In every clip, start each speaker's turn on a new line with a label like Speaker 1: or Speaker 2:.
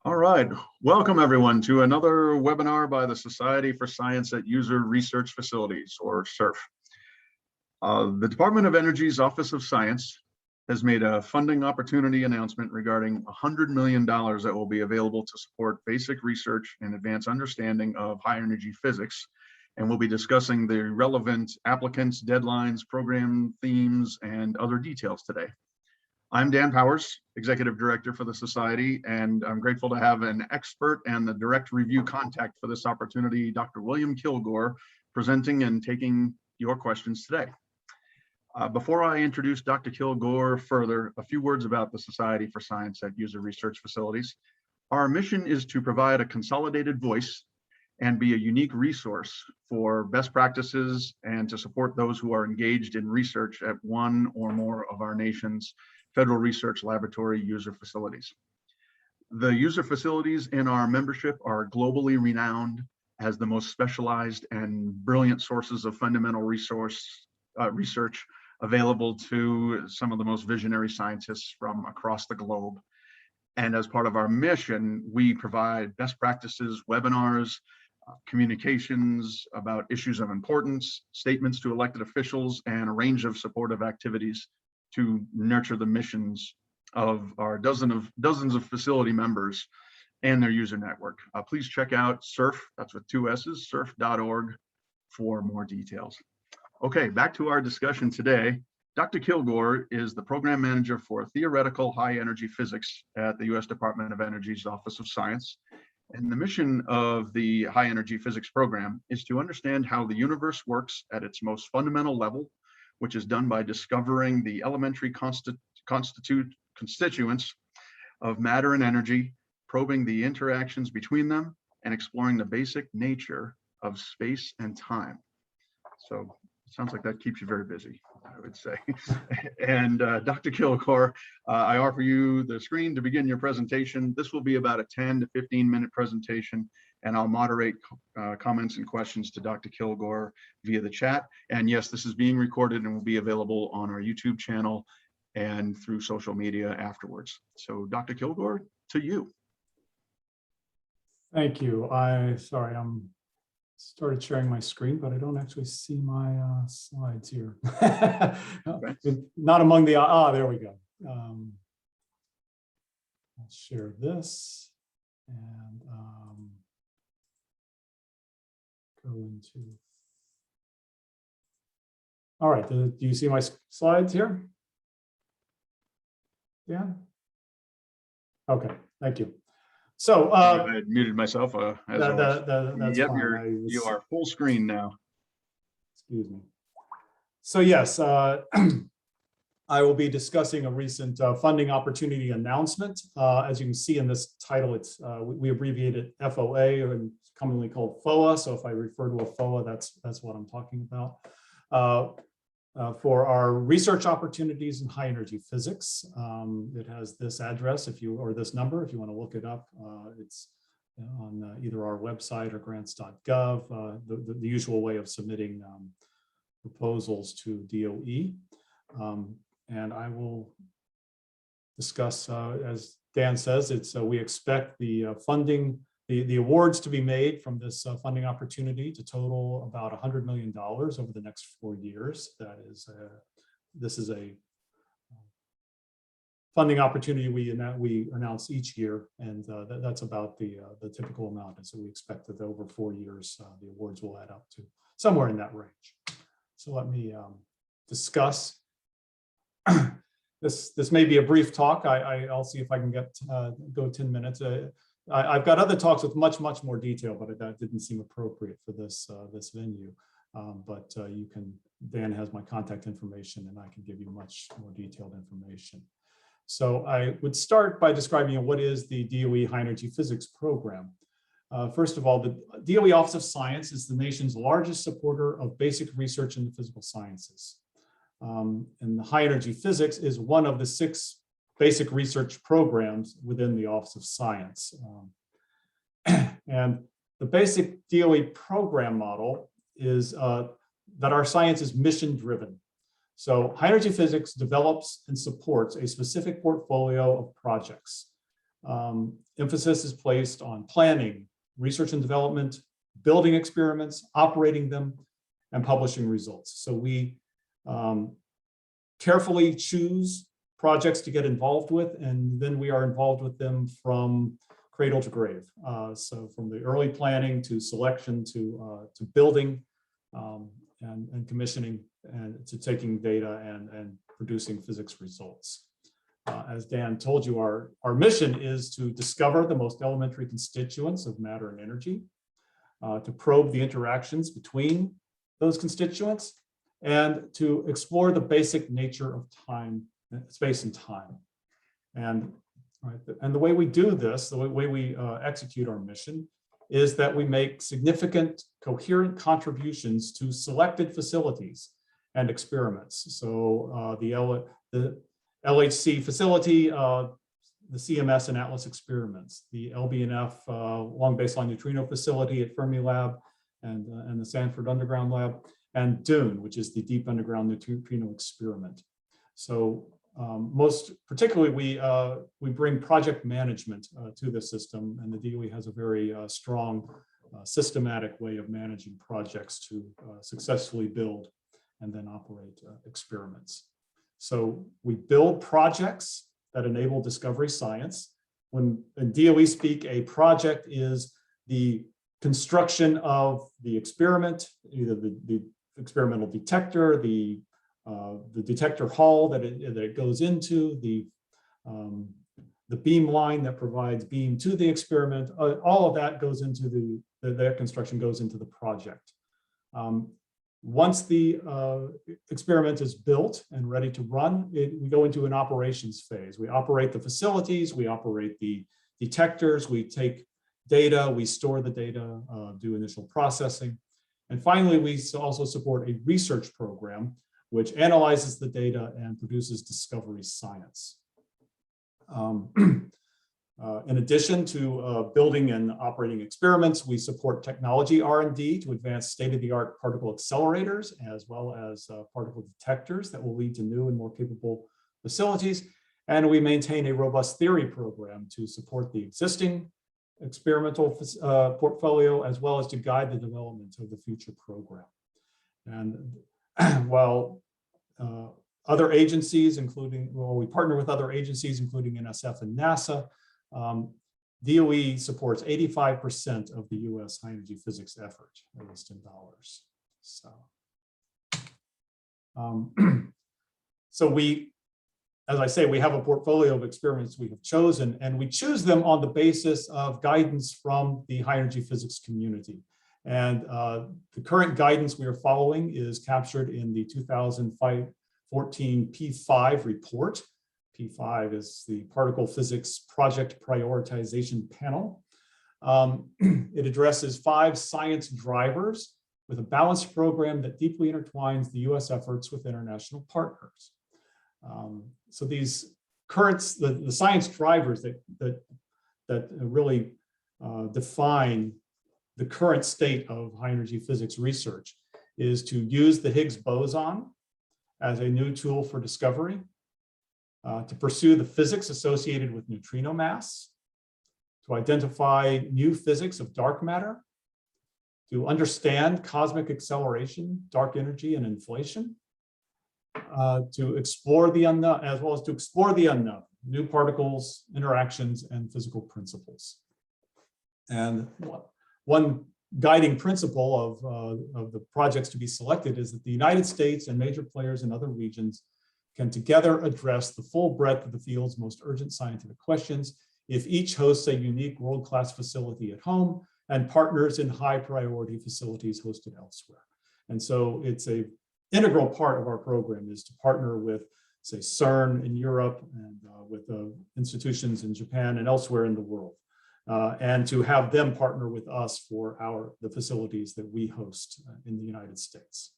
Speaker 1: All right, welcome everyone to another webinar by the Society for Science at User Research Facilities, or SSURF. The Department of Energy's Office of Science has made a funding opportunity announcement regarding $100 million that will be available to support basic research and advanced understanding of high energy physics. And we'll be discussing the relevant applicants, deadlines, program themes, and other details today. I'm Dan Powers, Executive Director for the Society, and I'm grateful to have an expert and the direct review contact for this opportunity, Dr. William Kilgore, presenting and taking your questions today. Before I introduce Dr. Kilgore further, a few words about the Society for Science at User Research Facilities. Our mission is to provide a consolidated voice and be a unique resource for best practices and to support those who are engaged in research at one or more of our nation's federal research laboratory user facilities. The user facilities in our membership are globally renowned as the most specialized and brilliant sources of fundamental research available to some of the most visionary scientists from across the globe. And as part of our mission, we provide best practices, webinars, communications about issues of importance, statements to elected officials, and a range of supportive activities to nurture the missions of our dozens of facility members and their user network. Please check out SSURF, that's with 2 S's, surf.org for more details. Okay, back to our discussion today. Dr. Kilgore is the Program Manager for Theoretical High Energy Physics at the U.S. Department of Energy's Office of Science. And the mission of the High Energy Physics program is to understand how the universe works at its most fundamental level, which is done by discovering the elementary constituents of matter and energy, probing the interactions between them, and exploring the basic nature of space and time. So it sounds like that keeps you very busy, I would say. And Dr. Kilgore, I offer you the screen to begin your presentation. This will be about a 10 to 15-minute presentation, and I'll moderate comments and questions to Dr. Kilgore via the chat. And yes, this is being recorded and will be available on our YouTube channel and through social media afterwards. So Dr. Kilgore, to you.
Speaker 2: Thank you. Sorry, I'm started sharing my screen, but I don't actually see my slides here. Okay. Not among the, there we go. I'll share this and go into, all right, do you see my slides here? Yeah. Okay, thank you. So
Speaker 1: I had muted myself.
Speaker 2: That's
Speaker 1: yep,
Speaker 2: fine.
Speaker 1: You are full screen now.
Speaker 2: Excuse me. So yes, I will be discussing a recent funding opportunity announcement. As you can see in this title, it's we abbreviate it FOA, or commonly called FOA. So if I refer to a FOA, that's what I'm talking about. For our research opportunities in high energy physics. It has this address or this number if you want to look it up. It's on either our website or grants.gov, the usual way of submitting proposals to DOE. And I will discuss, as Dan says, we expect the funding, the awards to be made from this funding opportunity to total about $100 million over the next 4 years. That is, this is a funding opportunity we announce each year, and that's about the typical amount. And so we expect that over 4 years, the awards will add up to somewhere in that range. So let me discuss. This may be a brief talk. I'll see if I can go 10 minutes. I've got other talks with much more detail, but that didn't seem appropriate for this venue. But Dan has my contact information, and I can give you much more detailed information. So I would start by describing what is the DOE High Energy Physics Program. First of all, the DOE Office of Science is the nation's largest supporter of basic research in the physical sciences. And the high energy physics is one of the 6 basic research programs within the Office of Science. And the basic DOE program model is that our science is mission driven. So high energy physics develops and supports a specific portfolio of projects. emphasis is placed on planning, research and development, building experiments, operating them, and publishing results. So we carefully choose projects to get involved with, and then we are involved with them from cradle to grave. So from the early planning to selection to building and commissioning and to taking data and producing physics results. As Dan told you, our mission is to discover the most elementary constituents of matter and energy, to probe the interactions between those constituents, and to explore the basic nature of time, space and time. And the way we do this, the way we execute our mission, is that we make significant coherent contributions to selected facilities and experiments. So the LHC facility, the CMS and ATLAS experiments, the LBNF long baseline neutrino facility at Fermilab and the Sanford Underground Lab, and DUNE, which is the Deep Underground Neutrino Experiment. So most particularly, we bring project management to the system, and the DOE has a very strong systematic way of managing projects to successfully build and then operate experiments. So we build projects that enable discovery science. When in DOE speak, a project is the construction of the experiment, either the experimental detector, the detector hull that it goes into, the beam line that provides beam to the experiment. All of that goes into that construction goes into the project. Once the experiment is built and ready to run, we go into an operations phase. We operate the facilities, we operate the detectors, we take data, we store the data, do initial processing. And finally, we also support a research program which analyzes the data and produces discovery science. In addition to building and operating experiments, we support technology R&D to advance state-of-the-art particle accelerators, as well as particle detectors that will lead to new and more capable facilities. And we maintain a robust theory program to support the existing experimental portfolio, as well as to guide the development of the future program. And while other agencies, we partner with other agencies, including NSF and NASA, DOE supports 85% of the US high energy physics effort, at least in dollars. So we, as I say, we have a portfolio of experiments we have chosen, and we choose them on the basis of guidance from the high energy physics community. And the current guidance we are following is captured in the 2014 P5 report. P5 is the Particle Physics Project Prioritization Panel. It addresses 5 science drivers with a balanced program that deeply intertwines the US efforts with international partners. So these currents, the science drivers that really define the current state of high energy physics research is to use the Higgs boson as a new tool for discovery, to pursue the physics associated with neutrino mass, to identify new physics of dark matter, to understand cosmic acceleration, dark energy, and inflation, to explore the unknown, as well as to explore the unknown, new particles, interactions, and physical principles. And one guiding principle of the projects to be selected is that the United States and major players in other regions can together address the full breadth of the field's most urgent scientific questions if each hosts a unique world-class facility at home and partners in high priority facilities hosted elsewhere. And so it's an integral part of our program is to partner with, say, CERN in Europe and with institutions in Japan and elsewhere in the world, and to have them partner with us for the facilities that we host in the United States.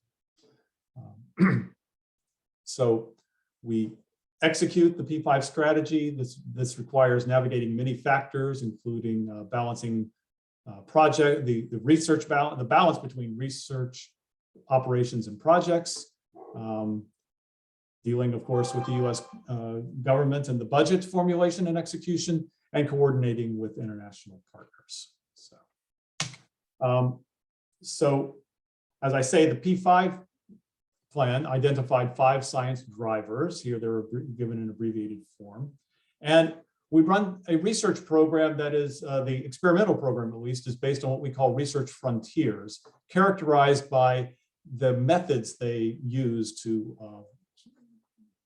Speaker 2: So we execute the P5 strategy. This requires navigating many factors, including balancing the balance between research, operations, and projects, dealing, of course, with the US government and the budget formulation and execution, and coordinating with international partners. So as I say, the P5 plan identified 5 science drivers. Here they're given in abbreviated form. And we run a research program that is, the experimental program at least, is based on what we call research frontiers, characterized by the methods they use to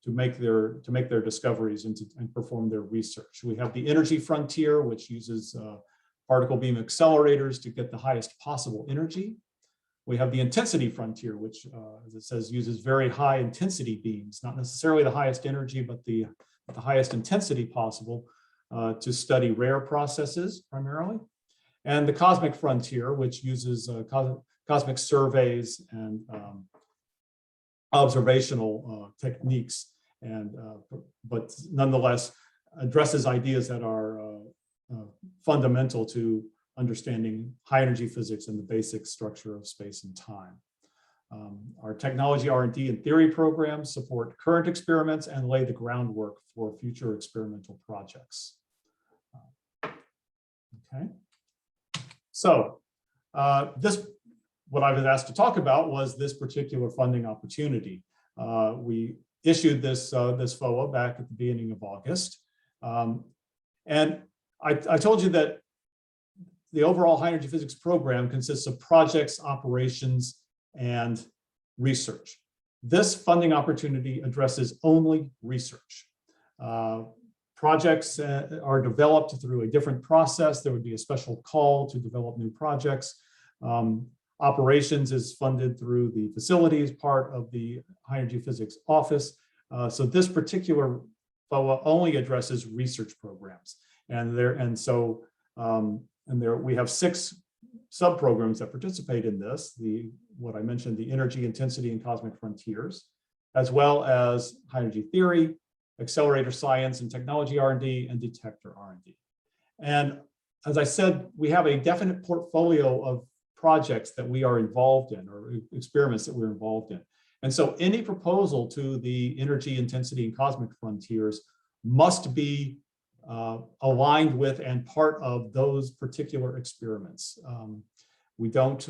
Speaker 2: make their discoveries and perform their research. We have the energy frontier, which uses particle beam accelerators to get the highest possible energy. We have the intensity frontier, which, as it says, uses very high intensity beams, not necessarily the highest energy, but the highest intensity possible to study rare processes primarily. And the cosmic frontier, which uses cosmic surveys and observational techniques, and but nonetheless addresses ideas that are fundamental to understanding high energy physics and the basic structure of space and time. Our technology R&D and theory programs support current experiments and lay the groundwork for future experimental projects. Okay, so what I was asked to talk about was this particular funding opportunity. We issued this FOA back at the beginning of August. And I told you that the overall high energy physics program consists of projects, operations, and research. This funding opportunity addresses only research. Projects are developed through a different process. There would be a special call to develop new projects. Operations is funded through the facilities part of the high energy physics office. So this particular FOA only addresses research programs. We have 6 sub-programs that participate in this, what I mentioned, the energy, intensity, and cosmic frontiers, as well as high energy theory, accelerator science and technology R&D, and detector R&D. And as I said, we have a definite portfolio of projects that we are involved in, or experiments that we're involved in. And so any proposal to the energy, intensity, and cosmic frontiers must be aligned with and part of those particular experiments. We don't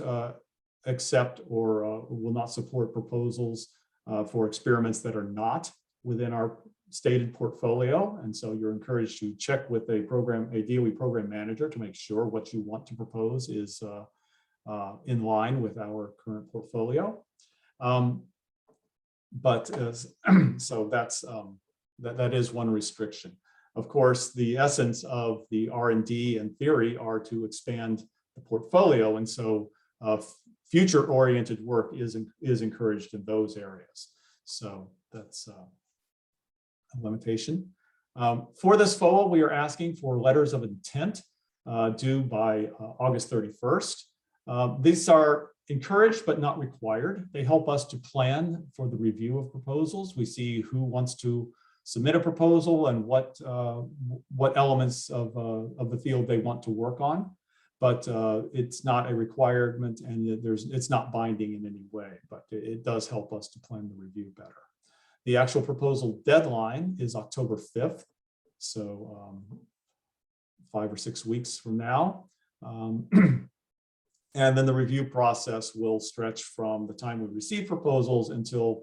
Speaker 2: accept or will not support proposals for experiments that are not within our stated portfolio. And so you're encouraged to check with a DOE program manager to make sure what you want to propose is in line with our current portfolio. So that is one restriction. Of course, the essence of the R&D and theory are to expand the portfolio, and so future-oriented work is encouraged in those areas. So that's a limitation. For this FOA, we are asking for letters of intent due by August 31st. These are encouraged but not required. They help us to plan for the review of proposals. We see who wants to submit a proposal and what elements of the field they want to work on, but it's not a requirement, and it's not binding in any way, but it does help us to plan the review better. The actual proposal deadline is October 5th, so 5 or 6 weeks from now. And then the review process will stretch from the time we receive proposals until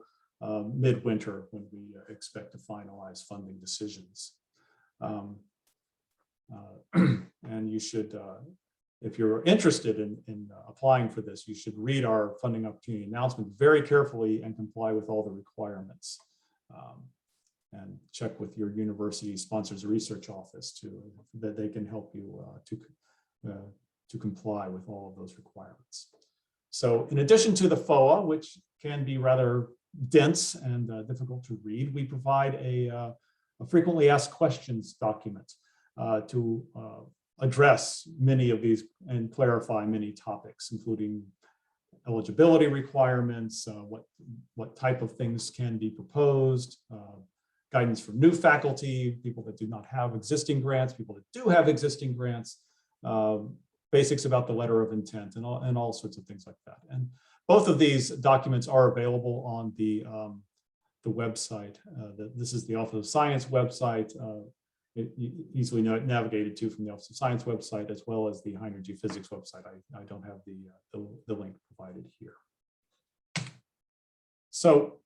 Speaker 2: midwinter, when we expect to finalize funding decisions. And you should, if you're interested in applying for this, you should read our funding opportunity announcement very carefully and comply with all the requirements. And check with your university sponsors research office that they can help you to comply with all of those requirements. So in addition to the FOA, which can be rather dense and difficult to read, we provide a frequently asked questions document to address many of these and clarify many topics, including eligibility requirements, what type of things can be proposed, guidance for new faculty, people that do not have existing grants, people that do have existing grants, basics about the letter of intent, and all sorts of things like that. And both of these documents are available on the website. This is the Office of Science website. easily navigated to from the Office of Science website, as well as the high energy physics website. I don't have the link provided here. So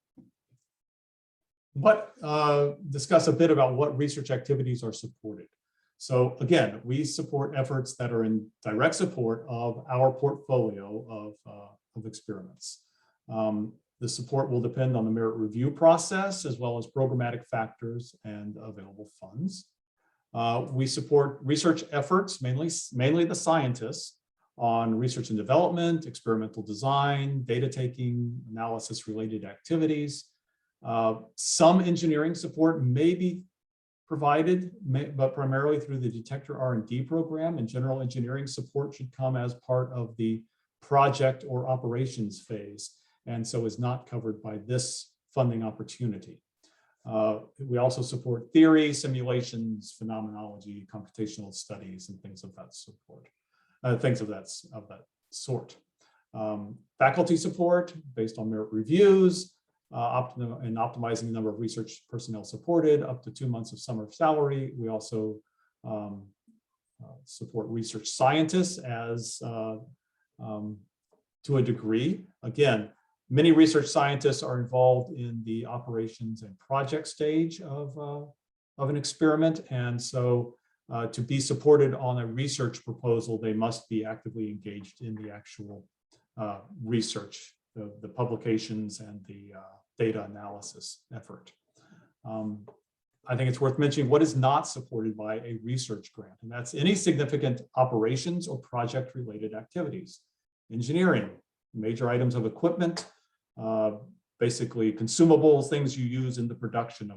Speaker 2: discuss a bit about what research activities are supported. So again, we support efforts that are in direct support of our portfolio of experiments. The support will depend on the merit review process, as well as programmatic factors and available funds. We support research efforts, mainly the scientists, on research and development, experimental design, data taking, analysis related activities. Some engineering support may be provided, but primarily through the detector R&D program, and general engineering support should come as part of the project or operations phase, and so is not covered by this funding opportunity. We also support theory, simulations, phenomenology, computational studies, and things of that support, things of that sort. Faculty support based on merit reviews, and optimizing the number of research personnel supported, up to 2 months of summer salary. We also support research scientists as to a degree. Again, many research scientists are involved in the operations and project stage of an experiment, and so to be supported on a research proposal, they must be actively engaged in the actual research, the publications and the data analysis effort. I think it's worth mentioning what is not supported by a research grant, and that's any significant operations or project related activities. Engineering, major items of equipment, basically consumables, things you use in the production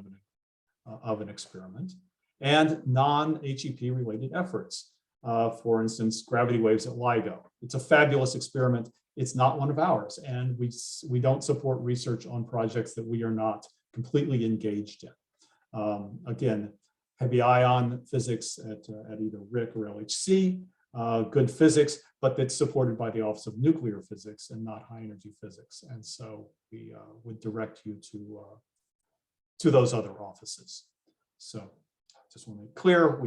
Speaker 2: of an experiment, and non-HEP related efforts. For instance, gravity waves at LIGO. It's a fabulous experiment. It's not one of ours, and we don't support research on projects that we are not completely engaged in. Again, heavy ion physics at either RIC or LHC, good physics, but that's supported by the Office of Nuclear Physics and not high energy physics. And so we would direct you to those other offices. So just want to make clear,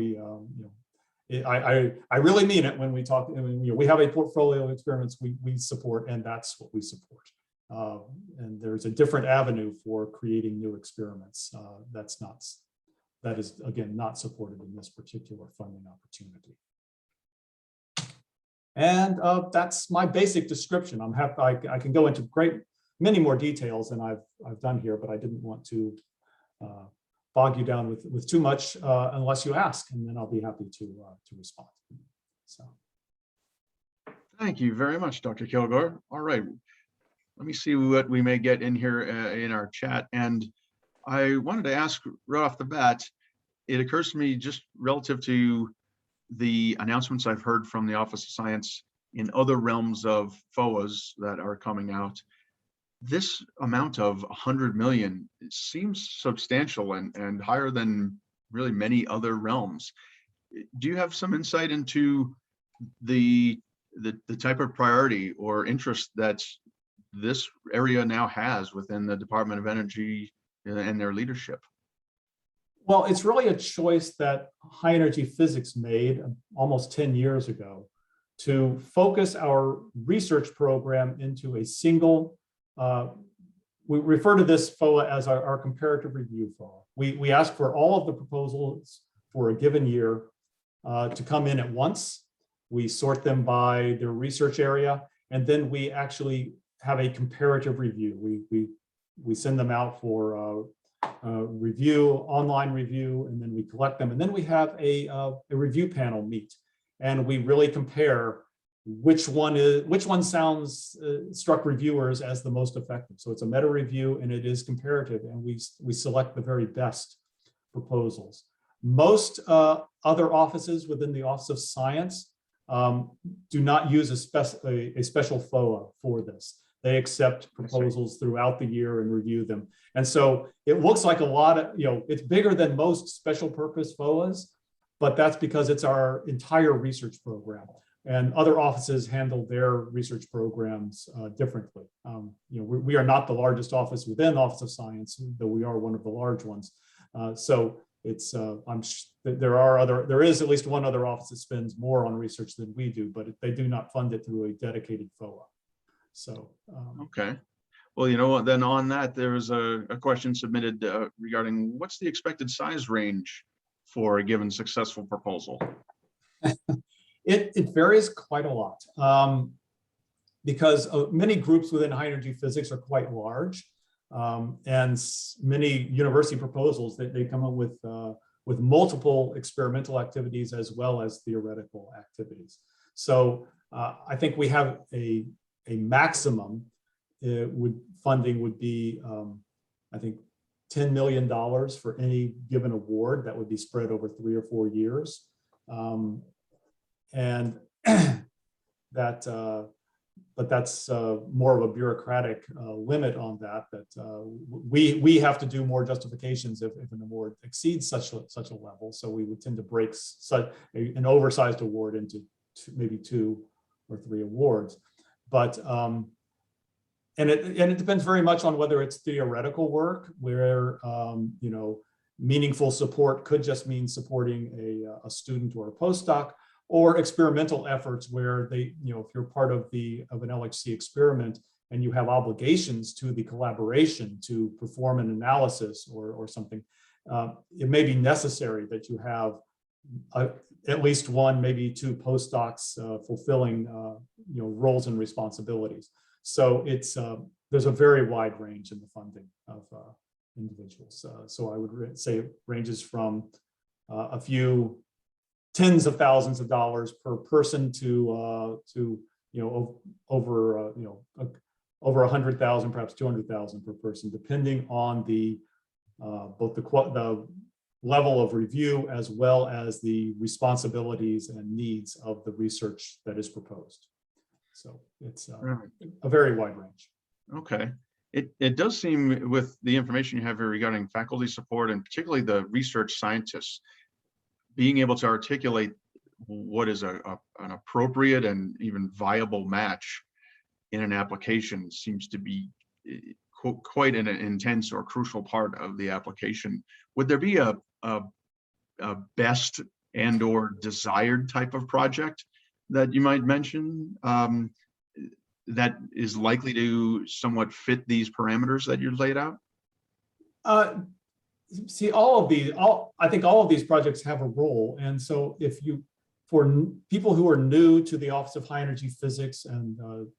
Speaker 2: I really mean it when we talk. We have a portfolio of experiments we support, and that's what we support. And there's a different avenue for creating new experiments. That is again not supported in this particular funding opportunity. And that's my basic description. I'm happy I can go into many more details than I've done here, but I didn't want to bog you down with too much unless you ask, and then I'll be happy to respond. So.
Speaker 1: Thank you very much, Dr. Kilgore. All right, let me see what we may get in here in our chat. And I wanted to ask right off the bat, it occurs to me just relative to the announcements I've heard from the Office of Science in other realms of FOAs that are coming out. This amount of 100 million seems substantial and higher than really many other realms. Do you have some insight into the type of priority or interest that this area now has within the Department of Energy and their leadership?
Speaker 2: Well, it's really a choice that high energy physics made almost 10 years ago to focus our research program into a single, we refer to this FOA as our comparative review FOA. We ask for all of the proposals for a given year to come in at once. We sort them by their research area, and then we actually have a comparative review. We send them out for review, online review, and then we collect them. And then we have a review panel meet, and we really compare which one struck reviewers as the most effective. So it's a meta review and it is comparative, and we select the very best proposals. Most other offices within the Office of Science do not use a special FOA for this. They accept proposals throughout the year and review them. And so it looks like a lot of, it's bigger than most special purpose FOAs, but that's because it's our entire research program. And other offices handle their research programs differently. We are not the largest office within the Office of Science, though we are one of the large ones. So there is at least one other office that spends more on research than we do, but they do not fund it through a dedicated FOA. So
Speaker 1: okay. Well, you know what, then on that, there was a question submitted regarding what's the expected size range for a given successful proposal?
Speaker 2: it varies quite a lot because many groups within high energy physics are quite large, and many university proposals that they come up with multiple experimental activities as well as theoretical activities. So I think we have a maximum. Funding would be, I think, $10 million for any given award that would be spread over 3 or 4 years. And that, but that's more of a bureaucratic limit on that. We have to do more justifications if an award exceeds such a level. So we would tend to break an oversized award into maybe 2 or 3 awards. But and it depends very much on whether it's theoretical work, where meaningful support could just mean supporting a student or a postdoc, or experimental efforts where if you're part of an LHC experiment and you have obligations to the collaboration to perform an analysis or something, it may be necessary that you have at least 1, maybe 2 postdocs fulfilling roles and responsibilities. So there's a very wide range in the funding of individuals. So I would say it ranges from a few tens of thousands of dollars per person to over 100,000, perhaps 200,000 per person, depending on both the level of review as well as the responsibilities and needs of the research that is proposed. So it's a very wide range.
Speaker 1: Okay. It does seem, with the information you have here regarding faculty support and particularly the research scientists, being able to articulate what is an appropriate and even viable match in an application seems to be quite an intense or crucial part of the application. Would there be a best and or desired type of project that you might mention that is likely to somewhat fit these parameters that you laid out?
Speaker 2: See, I think all of these projects have a role. And so for people who are new to the Office of High Energy Physics and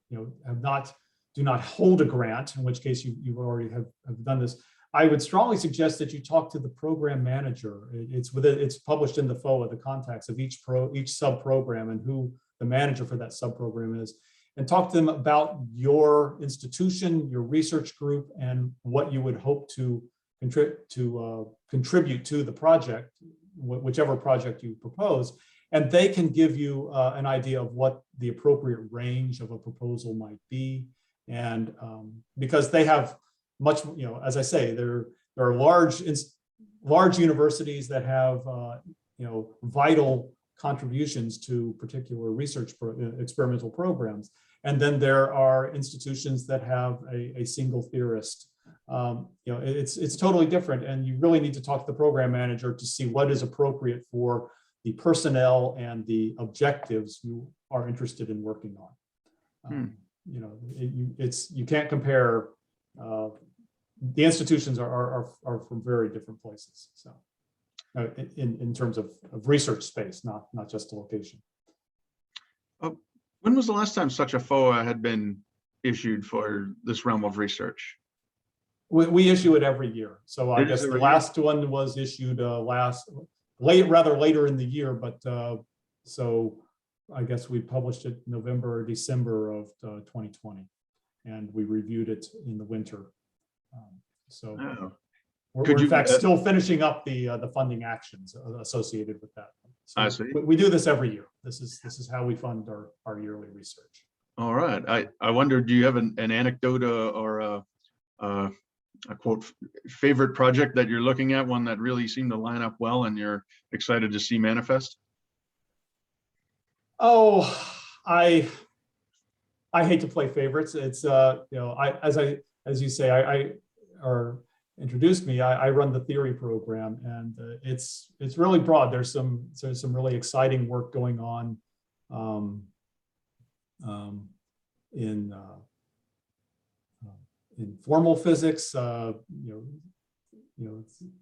Speaker 2: do not hold a grant, in which case you already have done this, I would strongly suggest that you talk to the program manager. It's published in the FOA, the contacts of each sub-program and who the manager for that sub-program is, and talk to them about your institution, your research group, and what you would hope to contribute to the project, whichever project you propose. And they can give you an idea of what the appropriate range of a proposal might be. And because they have much, as I say, there are large universities that have vital contributions to particular research experimental programs, and then there are institutions that have a single theorist. It's totally different, and you really need to talk to the program manager to see what is appropriate for the personnel and the objectives you are interested in working on. You can't compare. The institutions are from very different places. So, in terms of research space, not just location.
Speaker 1: When was the last time such a FOA had been issued for this realm of research?
Speaker 2: We issue it every year. So I guess the last one was issued rather later in the year, but so I guess we published it November or December of 2020, and we reviewed it in the winter. We're in fact still finishing up the funding actions associated with that. So
Speaker 1: I see.
Speaker 2: We do this every year. This is how we fund our yearly research.
Speaker 1: All right. I wonder, do you have an anecdote or a quote favorite project that you're looking at, one that really seemed to line up well and you're excited to see manifest?
Speaker 2: Oh, I hate to play favorites. It's as you say, introduced me, I run the theory program, and it's really broad. There's some really exciting work going on in formal physics.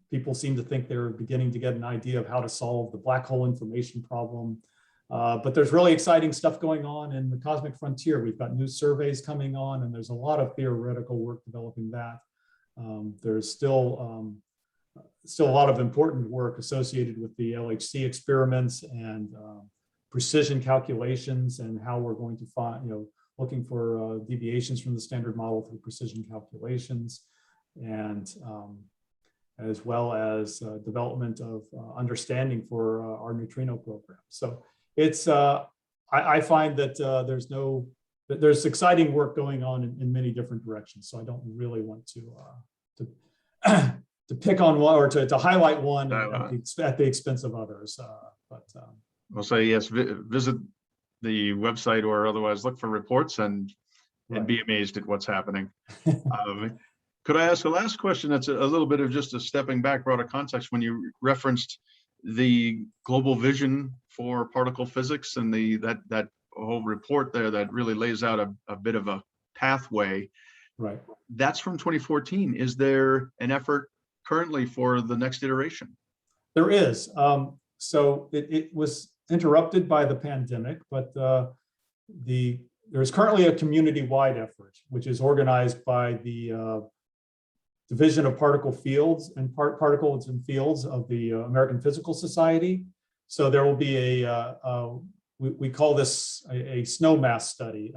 Speaker 2: People seem to think they're beginning to get an idea of how to solve the black hole information problem. But there's really exciting stuff going on in the cosmic frontier. We've got new surveys coming on, and there's a lot of theoretical work developing that. There's still a lot of important work associated with the LHC experiments and precision calculations, and how we're going to find, looking for deviations from the standard model through precision calculations, and as well as development of understanding for our neutrino program. So it's, I find that there's exciting work going on in many different directions. So I don't really want to pick on one, or to highlight one at the expense of others.
Speaker 1: I'll say yes, visit the website or otherwise look for reports and be amazed at what's happening. Could I ask a last question that's a little bit of just a stepping back, broader context, when you referenced the global vision for particle physics and that whole report there that really lays out a bit of a pathway.
Speaker 2: Right.
Speaker 1: That's from 2014. Is there an effort currently for the next iteration?
Speaker 2: There is. So it was interrupted by the pandemic, but there's currently a community-wide effort, which is organized by the Division of Particle Fields and Particles and Fields of the American Physical Society. So there will be we call this a Snowmass Study.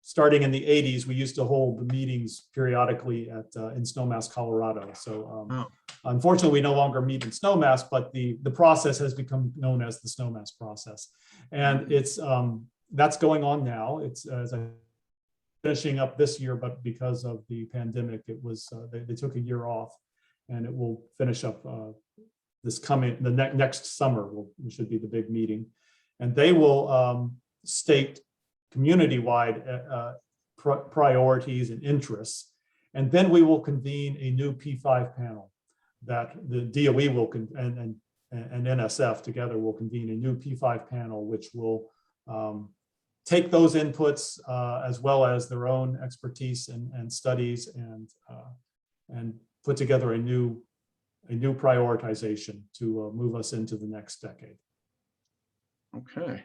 Speaker 2: Starting in the 80s, we used to hold the meetings periodically in Snowmass, Colorado. So unfortunately, we no longer meet in Snowmass, but the process has become known as the Snowmass process. And it's that's going on now. It's as I finishing up this year, but because of the pandemic, it was they took a year off, and it will finish up the next summer. Should be the big meeting, and they will state community-wide priorities and interests, and then we will convene a new P5 panel that the DOE will and NSF together will convene a new P5 panel, which will take those inputs as well as their own expertise and studies, and put together a new prioritization to move us into the next decade.
Speaker 1: Okay.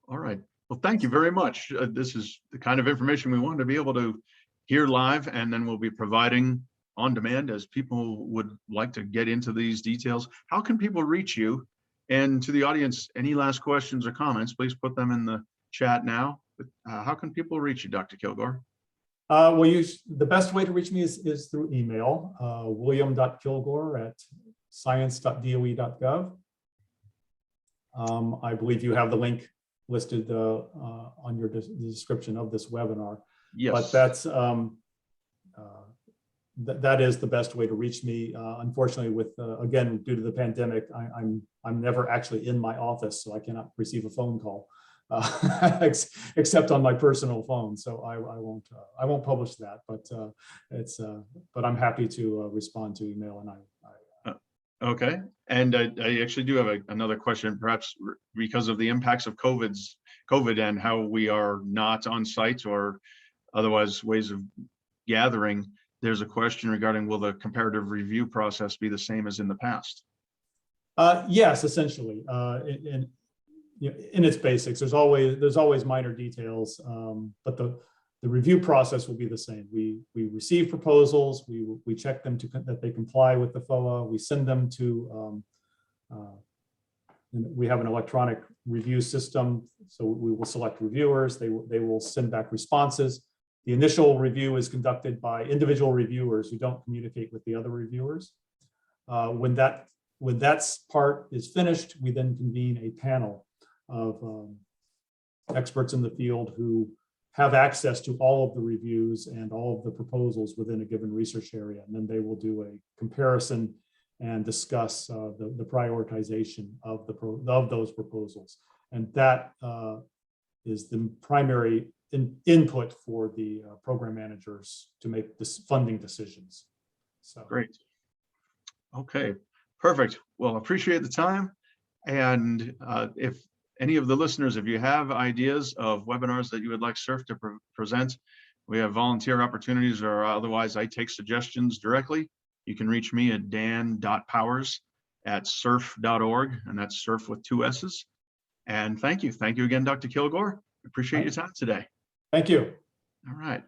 Speaker 1: All right. Well, thank you very much. This is the kind of information we wanted to be able to hear live, and then we'll be providing on demand as people would like to get into these details. How can people reach you? And to the audience, any last questions or comments, please put them in the chat now. But how can people reach you, Dr. Kilgore?
Speaker 2: Well, the best way to reach me is through email, william.kilgore@science.doe.gov. I believe you have the link listed on your description of this webinar.
Speaker 1: Yes.
Speaker 2: But that's that is the best way to reach me. Unfortunately, with again, due to the pandemic, I'm never actually in my office, so I cannot receive a phone call except on my personal phone. So I won't publish that, but but I'm happy to respond to email, and
Speaker 1: Okay, and I actually do have another question, perhaps because of the impacts of COVID and how we are not on site or otherwise ways of gathering. There's a question regarding, will the comparative review process be the same as in the past?
Speaker 2: Yes, essentially. In its basics, there's always minor details, but the review process will be the same. We receive proposals, we check them that they comply with the FOA. We send them to, we have an electronic review system, so we will select reviewers. They will send back responses. The initial review is conducted by individual reviewers who don't communicate with the other reviewers. When that part is finished, we then convene a panel of experts in the field who have access to all of the reviews and all of the proposals within a given research area. And then they will do a comparison and discuss the prioritization of those proposals. And that the primary input for the program managers to make this funding decisions. So
Speaker 1: Great. Okay, perfect. Well, appreciate the time. And if any of the listeners, if you have ideas of webinars that you would like SSURF to present, we have volunteer opportunities, or otherwise I take suggestions directly. You can reach me at dan.powers@surf.org, and that's surf with 2 S's. And thank you. Thank you again, Dr. Kilgore. Appreciate your time today.
Speaker 2: thank you.
Speaker 1: All right.